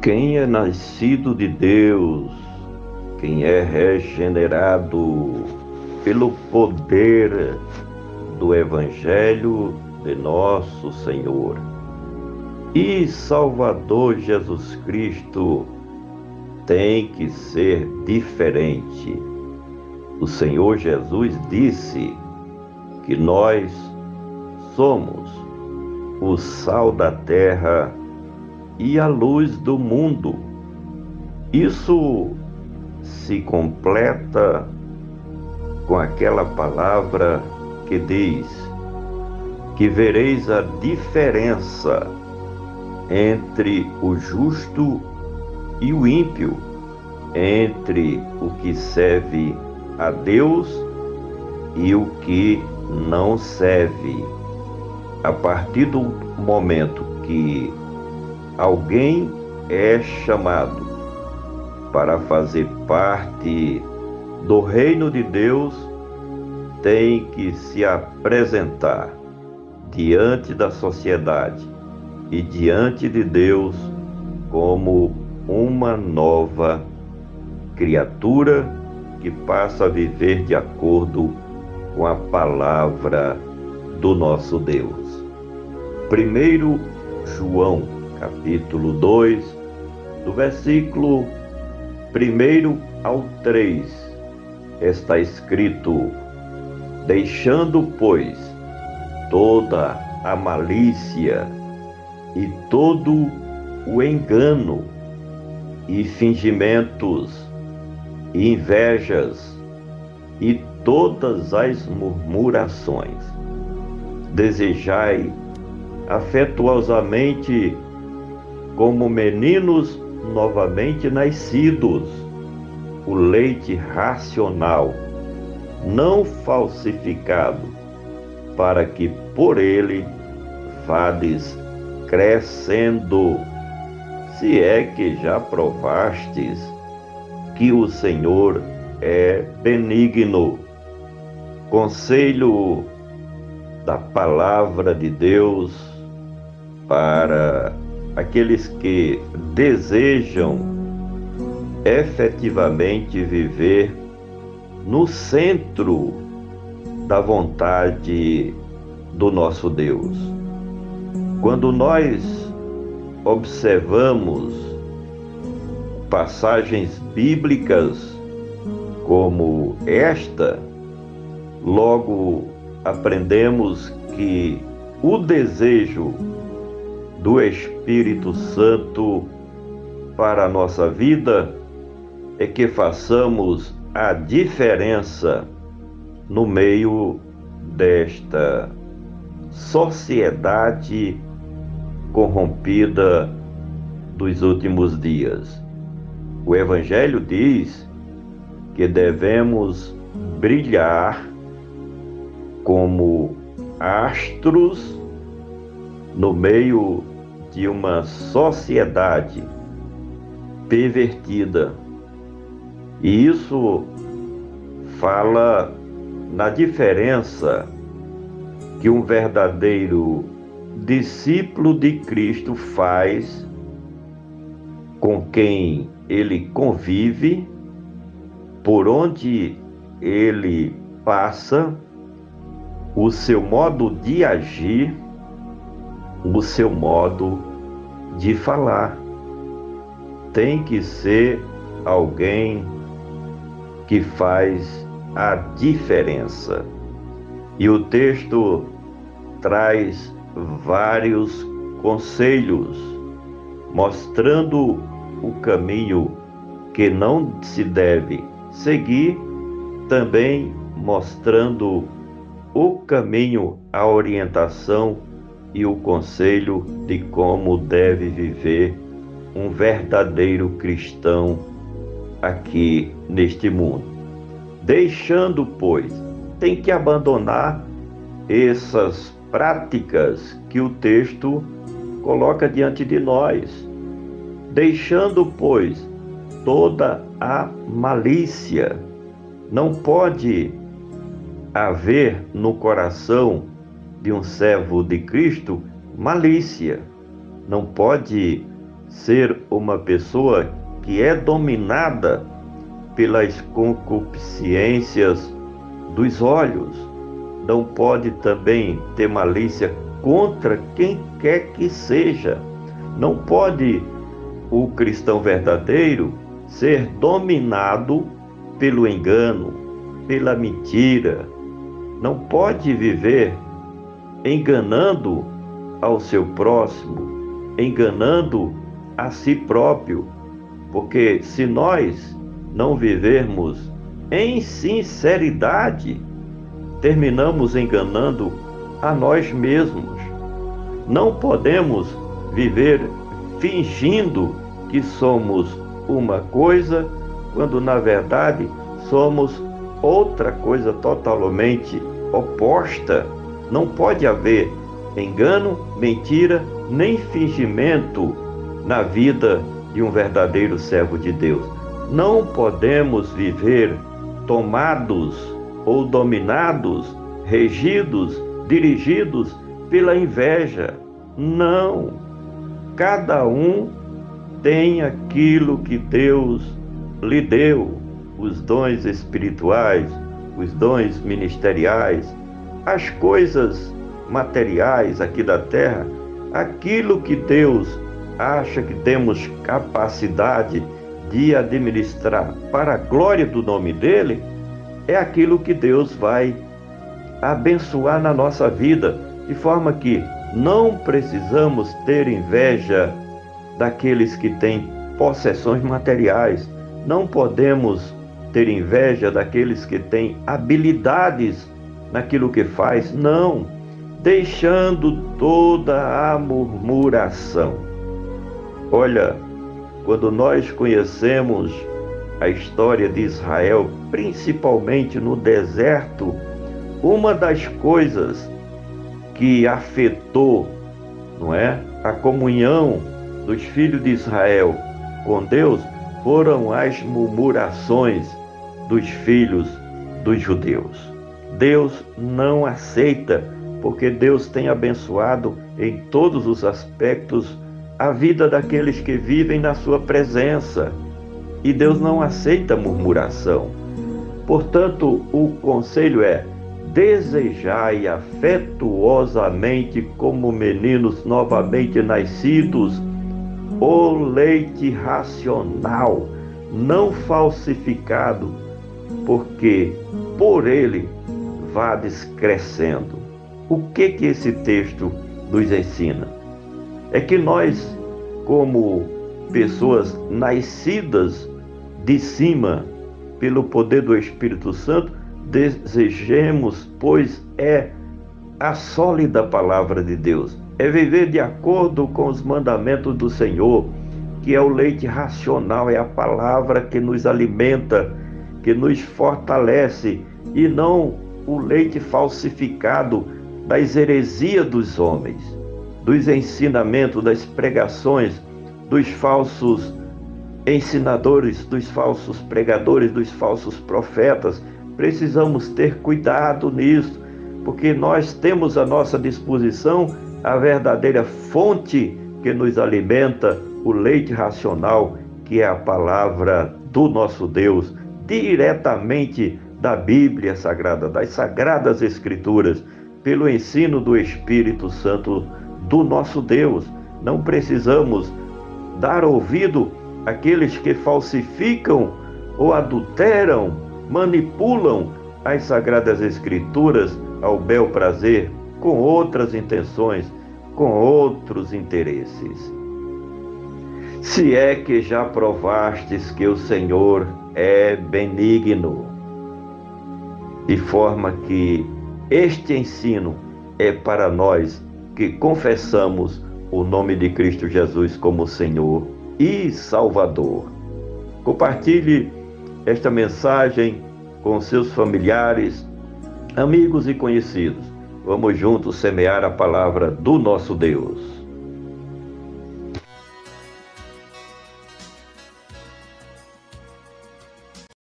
Quem é nascido de Deus, quem é regenerado pelo poder do Evangelho de nosso Senhor e Salvador Jesus Cristo, tem que ser diferente. O Senhor Jesus disse que nós somos o sal da terra e a luz do mundo. Isso se completa com aquela palavra que diz que vereis a diferença entre o justo e o ímpio, entre o que serve a Deus e o que não serve. A partir do momento que alguém é chamado para fazer parte do reino de Deus, tem que se apresentar diante da sociedade e diante de Deus como uma nova criatura que passa a viver de acordo com a palavra do nosso Deus. 1 João, capítulo 2, do versículo 1 ao 3, está escrito: deixando, pois, toda a malícia e todo o engano e fingimentos e invejas e todas as murmurações, desejai afetuosamente como meninos novamente nascidos, o leite racional, não falsificado, para que por ele vades crescendo, se é que já provastes que o Senhor é benigno. Conselho da palavra de Deus para aqueles que desejam efetivamente viver no centro da vontade do nosso Deus. Quando nós observamos passagens bíblicas como esta, logo aprendemos que o desejo do Espírito Santo para a nossa vida é que façamos a diferença no meio desta sociedade corrompida dos últimos dias. O Evangelho diz que devemos brilhar como astros no meio de uma sociedade pervertida. E isso fala na diferença que um verdadeiro discípulo de Cristo faz com quem ele convive, por onde ele passa, o seu modo de agir, o seu modo de falar. Tem que ser alguém que faz a diferença. E o texto traz vários conselhos, mostrando o caminho que não se deve seguir, também mostrando o caminho, a orientação e o conselho de como deve viver um verdadeiro cristão aqui neste mundo. Deixando, pois, tem que abandonar essas práticas que o texto coloca diante de nós. Deixando, pois, toda a malícia. Não pode haver no coração de um servo de Cristo malícia. Não pode ser uma pessoa que é dominada pelas concupiscências dos olhos. Não pode também ter malícia contra quem quer que seja. Não pode o cristão verdadeiro ser dominado pelo engano, pela mentira. Não pode viver enganando ao seu próximo, enganando a si próprio, porque se nós não vivermos em sinceridade, terminamos enganando a nós mesmos. Não podemos viver fingindo que somos uma coisa, quando na verdade somos outra coisa totalmente oposta. Não pode haver engano, mentira, nem fingimento na vida de um verdadeiro servo de Deus. Não podemos viver tomados ou dominados, regidos, dirigidos pela inveja. Não. Cada um tem aquilo que Deus lhe deu, os dons espirituais, os dons ministeriais, as coisas materiais aqui da terra, aquilo que Deus acha que temos capacidade de administrar para a glória do nome dele, é aquilo que Deus vai abençoar na nossa vida, de forma que não precisamos ter inveja daqueles que têm possessões materiais, não podemos ter inveja daqueles que têm habilidades naquilo que faz, não, deixando toda a murmuração. Olha, quando nós conhecemos a história de Israel, principalmente no deserto, uma das coisas que afetou, não é, a comunhão dos filhos de Israel com Deus foram as murmurações dos filhos dos judeus. Deus não aceita, porque Deus tem abençoado em todos os aspectos a vida daqueles que vivem na sua presença. E Deus não aceita murmuração. Portanto, o conselho é: desejai afetuosamente, como meninos novamente nascidos, o leite racional, não falsificado, porque por ele vades crescendo. O que esse texto nos ensina? É que nós, como pessoas nascidas de cima pelo poder do Espírito Santo, desejemos, pois é a sólida palavra de Deus, é viver de acordo com os mandamentos do Senhor, que é o leite racional, é a palavra que nos alimenta, que nos fortalece, e não o leite falsificado das heresias dos homens, dos ensinamentos, das pregações, dos falsos ensinadores, dos falsos pregadores, dos falsos profetas. Precisamos ter cuidado nisso, porque nós temos à nossa disposição a verdadeira fonte que nos alimenta, o leite racional, que é a palavra do nosso Deus, diretamente da Bíblia Sagrada, das Sagradas Escrituras, pelo ensino do Espírito Santo do nosso Deus. Não precisamos dar ouvido àqueles que falsificam ou adulteram, manipulam as Sagradas Escrituras ao bel prazer, com outras intenções, com outros interesses. Se é que já provastes que o Senhor é benigno, de forma que este ensino é para nós que confessamos o nome de Cristo Jesus como Senhor e Salvador. Compartilhe esta mensagem com seus familiares, amigos e conhecidos. Vamos juntos semear a palavra do nosso Deus.